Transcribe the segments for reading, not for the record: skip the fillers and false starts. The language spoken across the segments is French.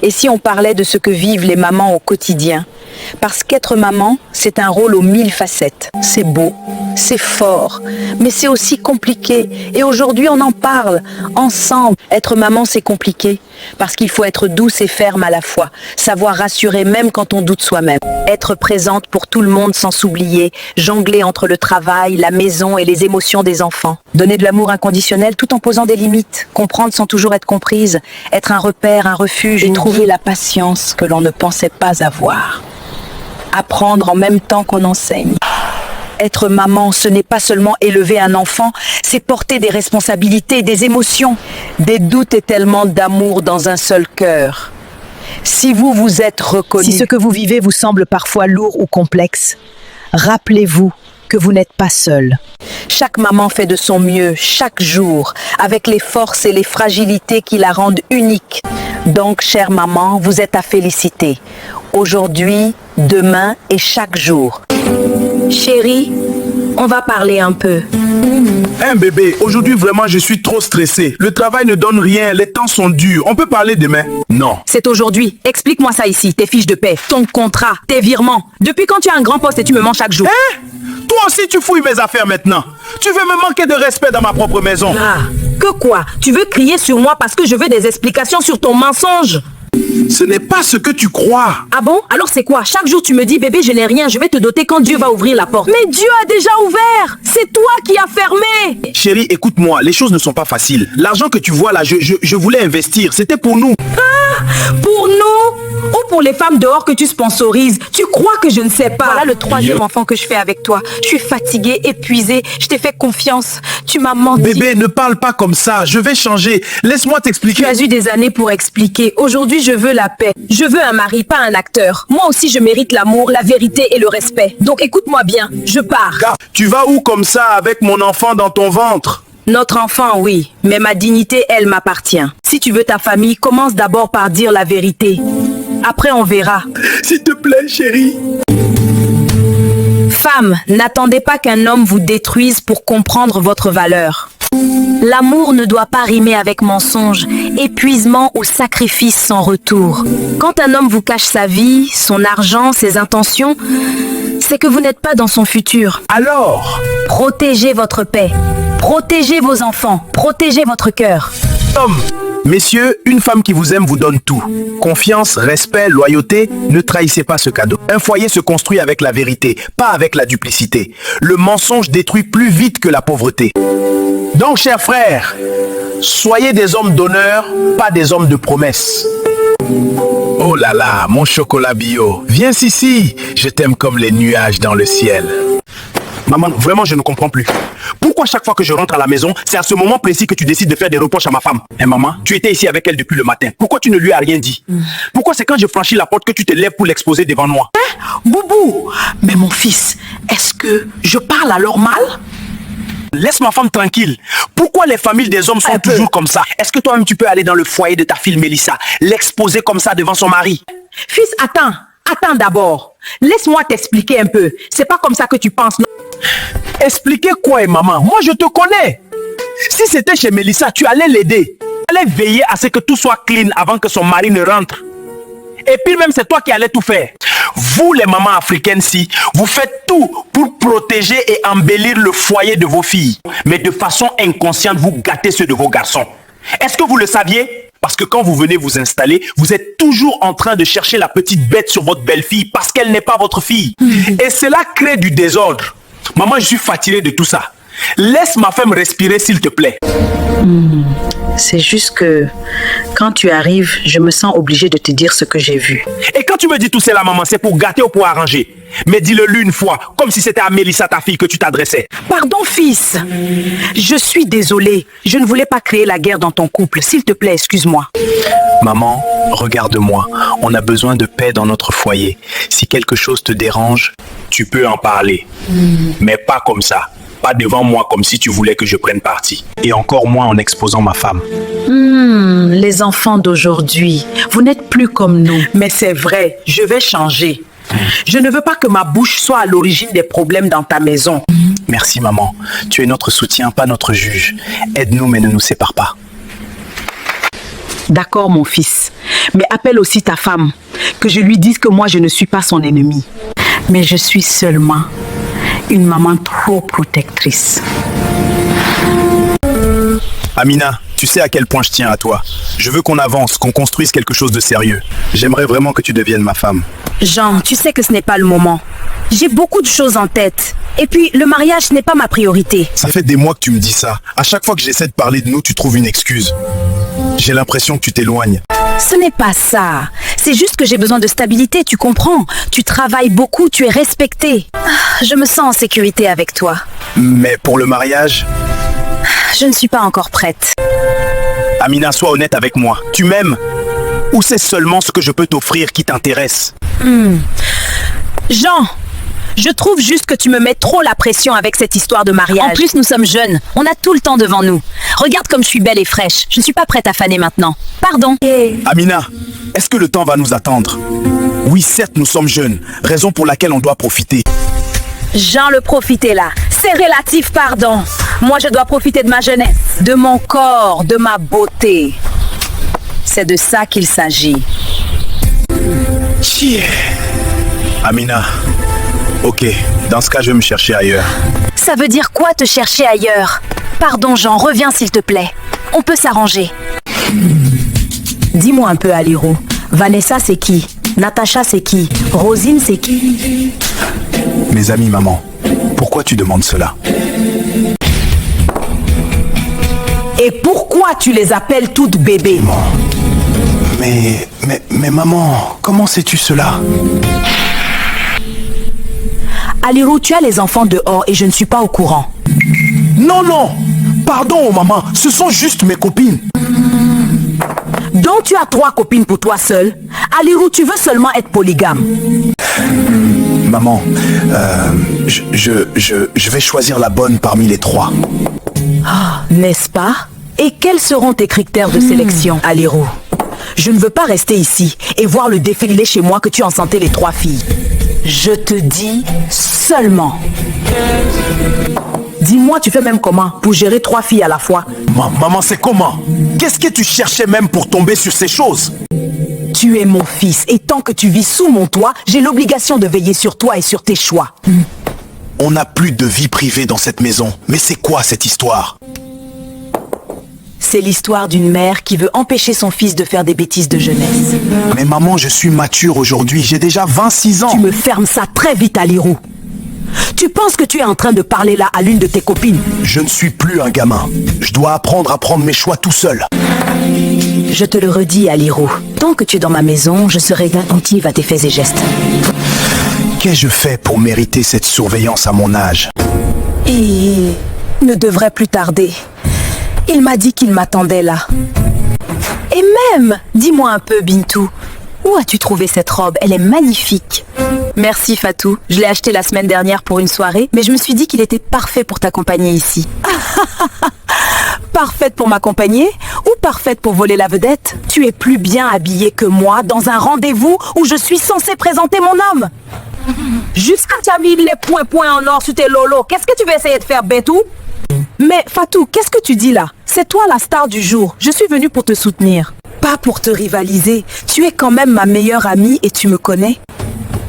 Et si on parlait de ce que vivent les mamans au quotidien? Parce qu'être maman, c'est un rôle aux 1000 facettes. C'est beau, c'est fort, mais c'est aussi compliqué. Et aujourd'hui, on en parle ensemble. Être maman, c'est compliqué parce qu'il faut être douce et ferme à la fois, savoir rassurer même quand on doute soi-même, être présente pour tout le monde sans s'oublier, jongler entre le travail, la maison et les émotions des enfants, donner de l'amour inconditionnel tout en posant des limites, comprendre sans toujours être comprise, être un repère, un refuge et trouver la patience que l'on ne pensait pas avoir. Apprendre en même temps qu'on enseigne. Être maman, ce n'est pas seulement élever un enfant, c'est porter des responsabilités, des émotions, des doutes et tellement d'amour dans un seul cœur. Si vous vous êtes reconnu, Si ce que vous vivez vous semble parfois lourd ou complexe, rappelez-vous que vous n'êtes pas seul. chaque maman fait de son mieux chaque jour, avec les forces et les fragilités qui la rendent unique. Donc, chère maman, vous êtes à féliciter. Aujourd'hui, demain et chaque jour. Chérie, on va parler un peu. Hein bébé, aujourd'hui vraiment je suis trop stressé. Le travail ne donne rien, les temps sont durs. On peut parler demain? Non. C'est aujourd'hui. Explique-moi ça ici, tes fiches de paie, ton contrat, tes virements. Depuis quand tu as un grand poste et tu me mens chaque jour? Hein? Toi aussi tu fouilles mes affaires maintenant. Tu veux me manquer de respect dans ma propre maison? Ah, que quoi? Tu veux crier sur moi parce que je veux des explications sur ton mensonge? Ce n'est pas ce que tu crois. Ah bon? Alors c'est quoi? Chaque jour tu me dis bébé je n'ai rien, je vais te doter quand Dieu va ouvrir la porte. Mais Dieu a déjà ouvert! C'est toi qui as fermé! Chérie, écoute-moi, les choses ne sont pas faciles. L'argent que tu vois là, je voulais investir, c'était pour nous. Ah! Pour nous? Ou pour les femmes dehors que tu sponsorises? Tu crois que je ne sais pas? Voilà le 3e enfant que je fais avec toi. Je suis fatiguée, épuisée, je t'ai fait confiance. Tu m'as menti. Bébé, ne parle pas comme ça, je vais changer. Laisse-moi t'expliquer. Tu as eu des années pour expliquer. Aujourd'hui, je veux la paix. Je veux un mari, pas un acteur. Moi aussi, je mérite l'amour, la vérité et le respect. Donc écoute-moi bien, je pars. Gars, tu vas où comme ça avec mon enfant dans ton ventre? Notre enfant, oui, mais ma dignité, elle m'appartient. Si tu veux ta famille, commence d'abord par dire la vérité. Après, on verra. S'il te plaît, chérie. Femme, n'attendez pas qu'un homme vous détruise pour comprendre votre valeur. L'amour ne doit pas rimer avec mensonge, épuisement ou sacrifice sans retour. Quand un homme vous cache sa vie, son argent, ses intentions, c'est que vous n'êtes pas dans son futur. Alors, Protégez votre paix, protégez vos enfants, protégez votre cœur. hommes, messieurs, une femme qui vous aime vous donne tout. Confiance, respect, loyauté, ne trahissez pas ce cadeau. Un foyer se construit avec la vérité, pas avec la duplicité. Le mensonge détruit plus vite que la pauvreté. Donc, chers frères, soyez des hommes d'honneur, pas des hommes de promesses. Oh là là, mon chocolat bio, viens ici, je t'aime comme les nuages dans le ciel. Maman, vraiment, je ne comprends plus. Pourquoi chaque fois que je rentre à la maison, c'est à ce moment précis que tu décides de faire des reproches à ma femme? Hein, maman, tu étais ici avec elle depuis le matin. Pourquoi tu ne lui as rien dit? Pourquoi c'est quand je franchis la porte que tu te lèves pour l'exposer devant moi? Boubou, mais mon fils, est-ce que je parle alors mal? Laisse ma femme tranquille. Pourquoi les familles des hommes sont toujours comme ça? Est-ce que toi-même tu peux aller dans le foyer de ta fille Mélissa, l'exposer comme ça devant son mari? Fils, attends d'abord. Laisse-moi t'expliquer un peu. C'est pas comme ça que tu penses, non? Expliquer quoi, maman? Moi, je te connais. Si c'était chez Mélissa, tu allais l'aider. Tu allais veiller à ce que tout soit clean avant que son mari ne rentre. Et puis même, c'est toi qui allais tout faire. Vous, les mamans africaines-ci, vous faites tout pour protéger et embellir le foyer de vos filles. Mais de façon inconsciente, vous gâtez ceux de vos garçons. Est-ce que vous le saviez? Parce que quand vous venez vous installer, vous êtes toujours en train de chercher la petite bête sur votre belle-fille parce qu'elle n'est pas votre fille. Et cela crée du désordre. Maman, je suis fatigué de tout ça. Laisse ma femme respirer, s'il te plaît. C'est juste que quand tu arrives, je me sens obligée de te dire ce que j'ai vu. Et quand tu me dis tout cela, maman, c'est pour gâter ou pour arranger? Mais dis-le-lui une fois, comme si c'était à Mélissa, ta fille, que tu t'adressais. Pardon, fils. Je suis désolée. Je ne voulais pas créer la guerre dans ton couple. S'il te plaît, excuse-moi. Maman, regarde-moi. On a besoin de paix dans notre foyer. Si quelque chose te dérange, tu peux en parler. Mais pas comme ça. Pas devant moi comme si tu voulais que je prenne parti. Et encore moins en exposant ma femme. Les enfants d'aujourd'hui, vous n'êtes plus comme nous. Mais c'est vrai, je vais changer. Je ne veux pas que ma bouche soit à l'origine des problèmes dans ta maison. Merci maman. Tu es notre soutien, pas notre juge. Aide-nous mais ne nous sépare pas. D'accord, mon fils. Mais appelle aussi ta femme, que je lui dise que moi, je ne suis pas son ennemi. Mais je suis seulement une maman trop protectrice. Amina, tu sais à quel point je tiens à toi. Je veux qu'on avance, qu'on construise quelque chose de sérieux. J'aimerais vraiment que tu deviennes ma femme. Jean, tu sais que ce n'est pas le moment. J'ai beaucoup de choses en tête. Et puis, le mariage n'est pas ma priorité. Ça fait des mois que tu me dis ça. À chaque fois que j'essaie de parler de nous, tu trouves une excuse. J'ai l'impression que tu t'éloignes. Ce n'est pas ça. C'est juste que j'ai besoin de stabilité, tu comprends. Tu travailles beaucoup, tu es respecté. Je me sens en sécurité avec toi. Mais pour le mariage... Je ne suis pas encore prête. Amina, sois honnête avec moi. Tu m'aimes? Ou c'est seulement ce que je peux t'offrir qui t'intéresse? Jean, je trouve juste que tu me mets trop la pression avec cette histoire de mariage. En plus, nous sommes jeunes. On a tout le temps devant nous. Regarde comme je suis belle et fraîche. Je ne suis pas prête à faner maintenant. Pardon. Amina, est-ce que le temps va nous attendre? Oui, certes, nous sommes jeunes. Raison pour laquelle on doit profiter. Jean, le profiter là. C'est relatif, pardon. Moi, je dois profiter de ma jeunesse, de mon corps, de ma beauté. C'est de ça qu'il s'agit. Amina, ok, dans ce cas, je vais me chercher ailleurs. Ça veut dire quoi te chercher ailleurs? Pardon, Jean, reviens s'il te plaît. On peut s'arranger. Dis-moi un peu, Aliro. Vanessa, c'est qui? Natacha, c'est qui? Rosine, c'est qui? Mes amis, maman, pourquoi tu demandes cela? Et pourquoi tu les appelles toutes bébés? Mais maman, comment sais-tu cela? Aliro, tu as les enfants dehors et je ne suis pas au courant. Non, pardon, maman, ce sont juste mes copines. Donc tu as 3 copines pour toi seul? Aliro, tu veux seulement être polygame? Maman, je vais choisir la bonne parmi les 3. N'est-ce pas? Et quels seront tes critères de sélection, Aliro? Je ne veux pas rester ici et voir le défilé chez moi que tu enceintais les 3 filles. Je te dis seulement. Dis-moi, tu fais même comment pour gérer 3 filles à la fois? Maman, c'est comment? Qu'est-ce que tu cherchais même pour tomber sur ces choses? Tu es mon fils et tant que tu vis sous mon toit, j'ai l'obligation de veiller sur toi et sur tes choix. On n'a plus de vie privée dans cette maison. Mais c'est quoi cette histoire? C'est l'histoire d'une mère qui veut empêcher son fils de faire des bêtises de jeunesse. Mais maman, je suis mature aujourd'hui. J'ai déjà 26 ans. Tu me fermes ça très vite, Aliro. Tu penses que tu es en train de parler là à l'une de tes copines? Je ne suis plus un gamin. Je dois apprendre à prendre mes choix tout seul. Je te le redis, Aliro. Tant que tu es dans ma maison, je serai attentive à tes faits et gestes. Qu'ai-je fait pour mériter cette surveillance à mon âge? Il ne devrait plus tarder. Il m'a dit qu'il m'attendait là. Et même, dis-moi un peu, Bintou, où as-tu trouvé cette robe? Elle est magnifique. Merci Fatou, je l'ai acheté la semaine dernière pour une soirée, mais je me suis dit qu'il était parfait pour t'accompagner ici. Parfaite pour m'accompagner ou parfaite pour voler la vedette? Tu es plus bien habillée que moi dans un rendez-vous où je suis censée présenter mon homme. Jusqu'à tu as mis les points en or sur tes lolos. Qu'est-ce que tu veux essayer de faire, Bentou? Mais Fatou, qu'est-ce que tu dis là? C'est toi la star du jour. Je suis venue pour te soutenir. Pas pour te rivaliser. Tu es quand même ma meilleure amie et tu me connais.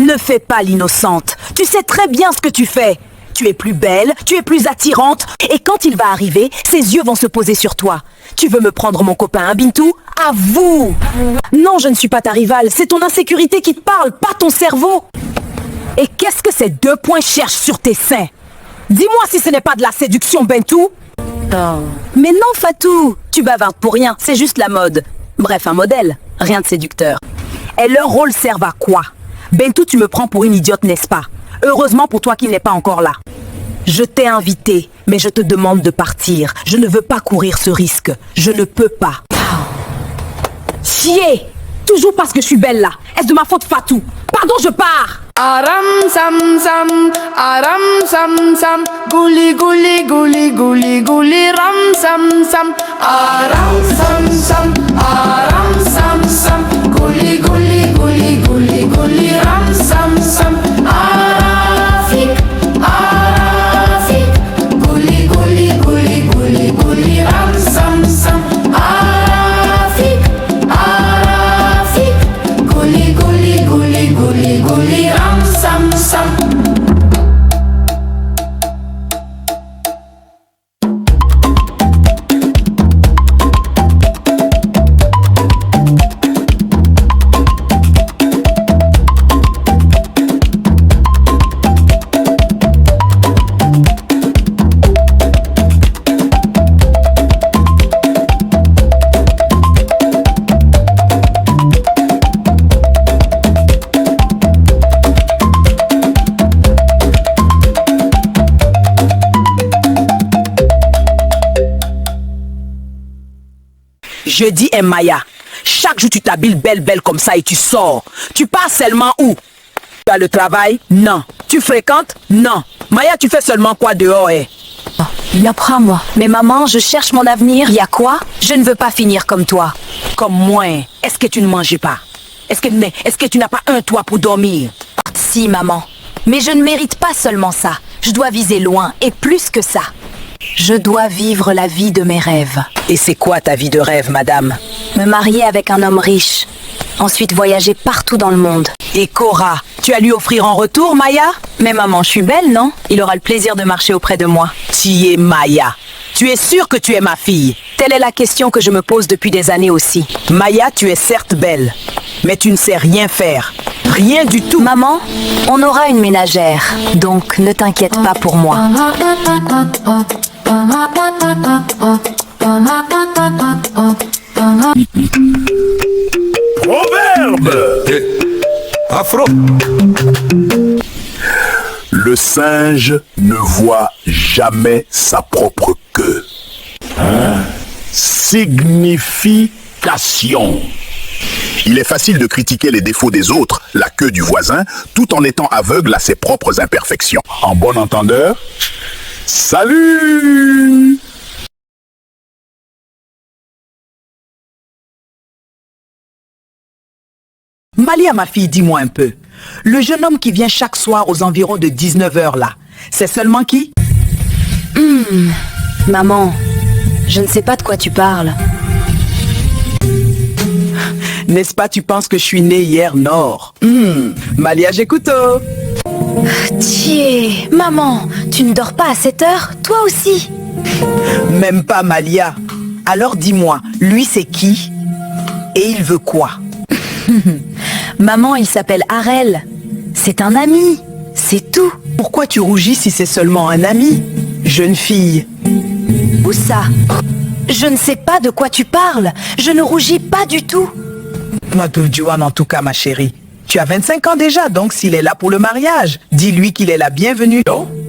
Ne fais pas l'innocente. Tu sais très bien ce que tu fais. Tu es plus belle, tu es plus attirante. Et quand il va arriver, ses yeux vont se poser sur toi. Tu veux me prendre mon copain, hein, Bintou? Avoue! Non, je ne suis pas ta rivale. C'est ton insécurité qui te parle, pas ton cerveau. Et qu'est-ce que ces 2 points cherchent sur tes seins? Dis-moi si ce n'est pas de la séduction, Bentou. Oh. Mais non, Fatou, tu bavardes pour rien, c'est juste la mode. Bref, un modèle, rien de séducteur. Et leur rôle servent à quoi? Bentou, tu me prends pour une idiote, n'est-ce pas? Heureusement pour toi qu'il n'est pas encore là. Je t'ai invité, mais je te demande de partir. Je ne veux pas courir ce risque. Je ne peux pas. Chier! Toujours parce que je suis belle là. Est-ce de ma faute, Fatou? Pardon, je pars! Aram sam, guli guli guli guli guli ram sam, aram sam, guli guli guli guli guli ram sam, arafik, guli guli guli guli guli ram sam, arafik, Je dis Maya, chaque jour tu t'habilles belle comme ça et tu sors. Tu pars seulement où? Tu as le travail? Non. Tu fréquentes? Non. Maya, tu fais seulement quoi dehors, eh? Bien, prends-moi. Mais maman, je cherche mon avenir. Y a quoi? Je ne veux pas finir comme toi. Comme moi, est-ce que tu ne manges pas? Est-ce que tu n'as pas un toit pour dormir? Si, maman. Mais je ne mérite pas seulement ça. Je dois viser loin et plus que ça. Je dois vivre la vie de mes rêves. Et c'est quoi ta vie de rêve, madame? Me marier avec un homme riche. Ensuite voyager partout dans le monde. Et Cora, tu as lui offrir en retour, Maya? Mais maman, je suis belle, non? Il aura le plaisir de marcher auprès de moi. Tu es Maya. Tu es sûre que tu es ma fille? Telle est la question que je me pose depuis des années aussi. Maya, tu es certes belle, mais tu ne sais rien faire. Rien du tout. Maman, on aura une ménagère, donc ne t'inquiète pas pour moi. Proverbe. Afro. Le singe ne voit jamais sa propre queue. Signification. Il est facile de critiquer les défauts des autres, la queue du voisin, tout en étant aveugle à ses propres imperfections. En bon entendeur, salut! Malia, ma fille, dis-moi un peu. Le jeune homme qui vient chaque soir aux environs de 19h là, c'est seulement qui? Maman, je ne sais pas de quoi tu parles. N'est-ce pas, tu penses que je suis né hier Nord? Malia Jekuto. Tiens, maman, tu ne dors pas à 7 heures? Toi aussi? Même pas Malia. Alors dis-moi, lui c'est qui? Et il veut quoi? Maman, il s'appelle Harel. C'est un ami, c'est tout. Pourquoi tu rougis si c'est seulement un ami? Jeune fille. Où ça? Je ne sais pas de quoi tu parles. Je ne rougis pas du tout. Juan, en tout cas, ma chérie. Tu as 25 ans déjà, donc s'il est là pour le mariage, dis-lui qu'il est la bienvenue.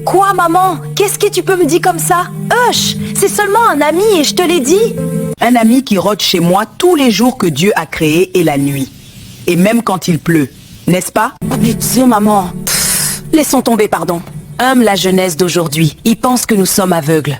Quoi, maman? Qu'est-ce que tu peux me dire comme ça? Hush! C'est seulement un ami et je te l'ai dit. Un ami qui rôde chez moi tous les jours que Dieu a créés et la nuit. Et même quand il pleut, n'est-ce pas? Mais Dieu, maman. Laissons tomber, pardon. Aime la jeunesse d'aujourd'hui. Ils pensent que nous sommes aveugles.